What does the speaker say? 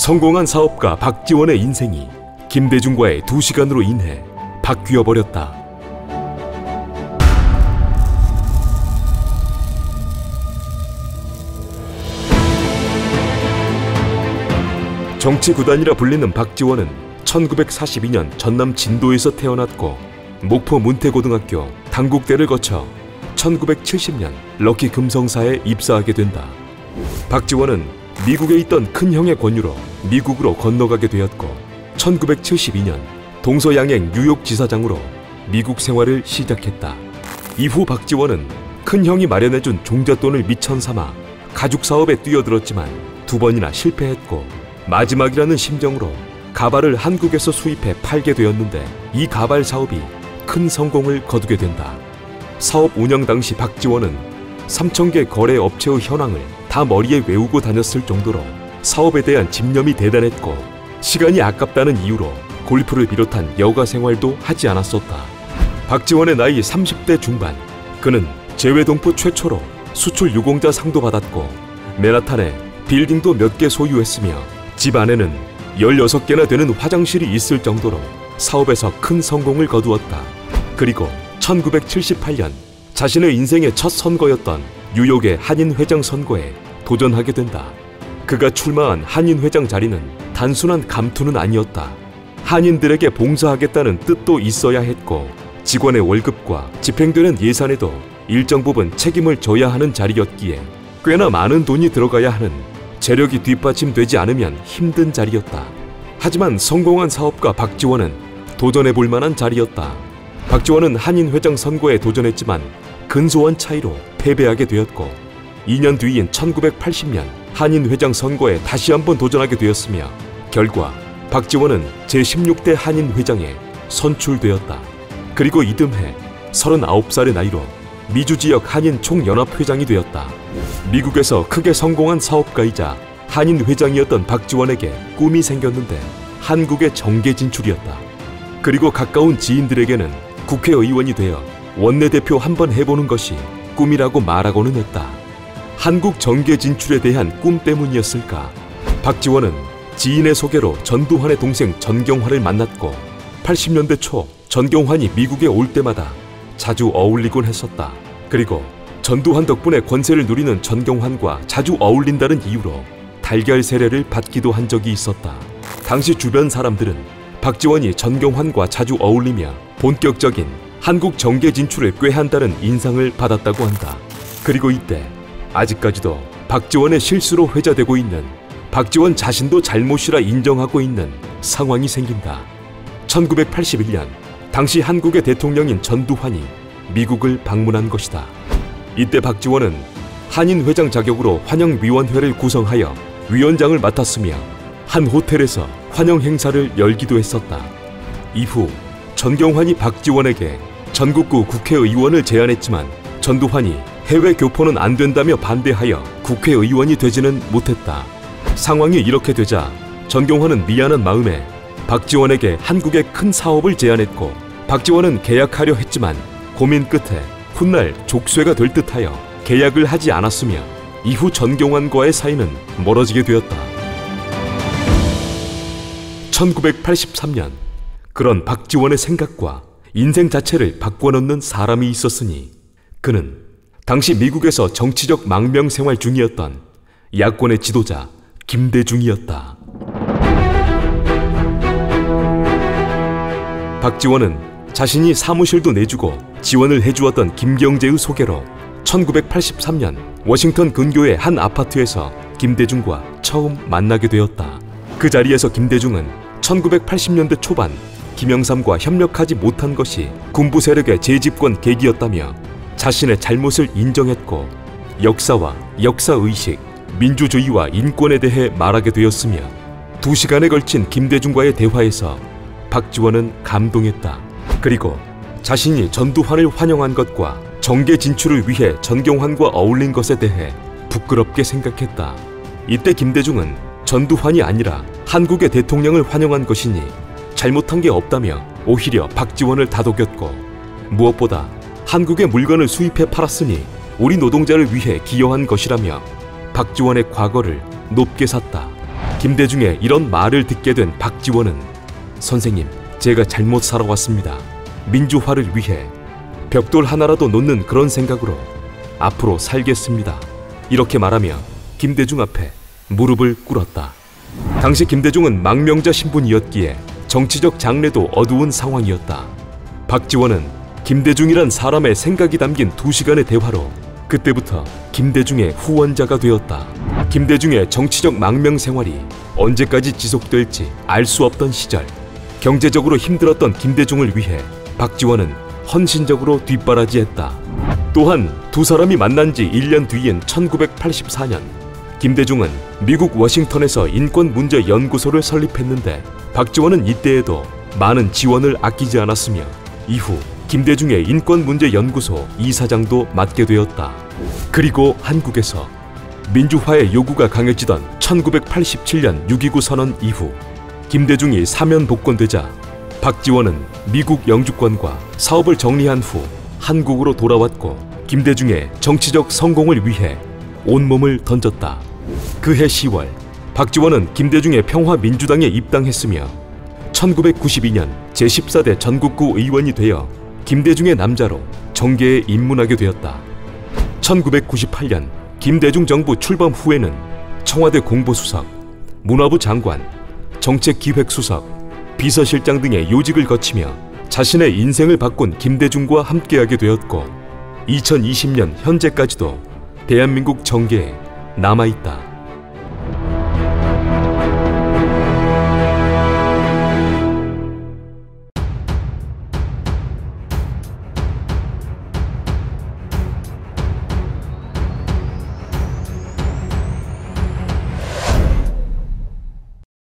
성공한 사업가 박지원의 인생이 김대중과의 2시간으로 인해 바뀌어버렸다. 정치구단이라 불리는 박지원은 1942년 전남 진도에서 태어났고 목포 문태고등학교, 당국대를 거쳐 1970년 럭키 금성사에 입사하게 된다. 박지원은 미국에 있던 큰형의 권유로 미국으로 건너가게 되었고 1972년 동서양행 뉴욕 지사장으로 미국 생활을 시작했다. 이후 박지원은 큰형이 마련해준 종잣돈을 미천 삼아 가죽 사업에 뛰어들었지만 2번이나 실패했고 마지막이라는 심정으로 가발을 한국에서 수입해 팔게 되었는데 이 가발 사업이 큰 성공을 거두게 된다. 사업 운영 당시 박지원은 3,000개 거래 업체의 현황을 다 머리에 외우고 다녔을 정도로 사업에 대한 집념이 대단했고 시간이 아깝다는 이유로 골프를 비롯한 여가 생활도 하지 않았었다. 박지원의 나이 30대 중반, 그는 재외동포 최초로 수출 유공자 상도 받았고 맨하탄에 빌딩도 몇 개 소유했으며 집 안에는 16개나 되는 화장실이 있을 정도로 사업에서 큰 성공을 거두었다. 그리고 1978년 자신의 인생의 첫 선거였던 뉴욕의 한인회장 선거에 도전하게 된다. 그가 출마한 한인회장 자리는 단순한 감투는 아니었다. 한인들에게 봉사하겠다는 뜻도 있어야 했고 직원의 월급과 집행되는 예산에도 일정 부분 책임을 져야 하는 자리였기에 꽤나 많은 돈이 들어가야 하는 재력이 뒷받침되지 않으면 힘든 자리였다. 하지만 성공한 사업가 박지원은 도전해볼 만한 자리였다. 박지원은 한인회장 선거에 도전했지만 근소한 차이로 패배하게 되었고 2년 뒤인 1980년 한인회장 선거에 다시 한번 도전하게 되었으며 결과 박지원은 제16대 한인회장에 선출되었다. 그리고 이듬해 39살의 나이로 미주지역 한인 총연합회장이 되었다. 미국에서 크게 성공한 사업가이자 한인회장이었던 박지원에게 꿈이 생겼는데 한국의 정계 진출이었다. 그리고 가까운 지인들에게는 국회의원이 되어 원내대표 한번 해보는 것이 꿈이라고 말하고는 했다. 한국 정계 진출에 대한 꿈 때문이었을까? 박지원은 지인의 소개로 전두환의 동생 전경환을 만났고 80년대 초 전경환이 미국에 올 때마다 자주 어울리곤 했었다. 그리고 전두환 덕분에 권세를 누리는 전경환과 자주 어울린다는 이유로 달걀 세례를 받기도 한 적이 있었다. 당시 주변 사람들은 박지원이 전경환과 자주 어울리며 본격적인 한국 정계 진출을 꾀한다는 인상을 받았다고 한다. 그리고 이때 아직까지도 박지원의 실수로 회자되고 있는 박지원 자신도 잘못이라 인정하고 있는 상황이 생긴다. 1981년 당시 한국의 대통령인 전두환이 미국을 방문한 것이다. 이때 박지원은 한인회장 자격으로 환영위원회를 구성하여 위원장을 맡았으며 한 호텔에서 환영 행사를 열기도 했었다. 이후 전경환이 박지원에게 전국구 국회의원을 제안했지만 전두환이 해외 교포는 안 된다며 반대하여 국회의원이 되지는 못했다. 상황이 이렇게 되자 전경환은 미안한 마음에 박지원에게 한국의 큰 사업을 제안했고 박지원은 계약하려 했지만 고민 끝에 훗날 족쇄가 될 듯하여 계약을 하지 않았으며 이후 전경환과의 사이는 멀어지게 되었다. 1983년 그런 박지원의 생각과 인생 자체를 바꿔놓는 사람이 있었으니 그는 당시 미국에서 정치적 망명 생활 중이었던 야권의 지도자 김대중이었다. 박지원은 자신이 사무실도 내주고 지원을 해주었던 김경재의 소개로 1983년 워싱턴 근교의 한 아파트에서 김대중과 처음 만나게 되었다. 그 자리에서 김대중은 1980년대 초반 김영삼과 협력하지 못한 것이 군부 세력의 재집권 계기였다며 자신의 잘못을 인정했고 역사와 역사의식, 민주주의와 인권에 대해 말하게 되었으며 2시간에 걸친 김대중과의 대화에서 박지원은 감동했다. 그리고 자신이 전두환을 환영한 것과 정계 진출을 위해 전경환과 어울린 것에 대해 부끄럽게 생각했다. 이때 김대중은 전두환이 아니라 한국의 대통령을 환영한 것이니 잘못한 게 없다며 오히려 박지원을 다독였고 무엇보다 한국의 물건을 수입해 팔았으니 우리 노동자를 위해 기여한 것이라며 박지원의 과거를 높게 샀다. 김대중의 이런 말을 듣게 된 박지원은 선생님, 제가 잘못 살아왔습니다. 민주화를 위해 벽돌 하나라도 놓는 그런 생각으로 앞으로 살겠습니다. 이렇게 말하며 김대중 앞에 무릎을 꿇었다. 당시 김대중은 망명자 신분이었기에 정치적 장래도 어두운 상황이었다. 박지원은 김대중이란 사람의 생각이 담긴 2시간의 대화로 그때부터 김대중의 후원자가 되었다. 김대중의 정치적 망명 생활이 언제까지 지속될지 알 수 없던 시절, 경제적으로 힘들었던 김대중을 위해 박지원은 헌신적으로 뒷바라지했다. 또한 두 사람이 만난 지 1년 뒤인 1984년, 김대중은 미국 워싱턴에서 인권문제연구소를 설립했는데 박지원은 이때에도 많은 지원을 아끼지 않았으며 이후 김대중의 인권문제연구소 이사장도 맡게 되었다. 그리고 한국에서 민주화의 요구가 강해지던 1987년 6.29 선언 이후 김대중이 사면 복권되자 박지원은 미국 영주권과 사업을 정리한 후 한국으로 돌아왔고 김대중의 정치적 성공을 위해 온몸을 던졌다. 그해 10월 박지원은 김대중의 평화민주당에 입당했으며 1992년 제14대 전국구 의원이 되어 김대중의 남자로 정계에 입문하게 되었다. 1998년 김대중 정부 출범 후에는 청와대 공보수석, 문화부 장관, 정책기획수석, 비서실장 등의 요직을 거치며 자신의 인생을 바꾼 김대중과 함께하게 되었고 2020년 현재까지도 대한민국 정계에 남아있다.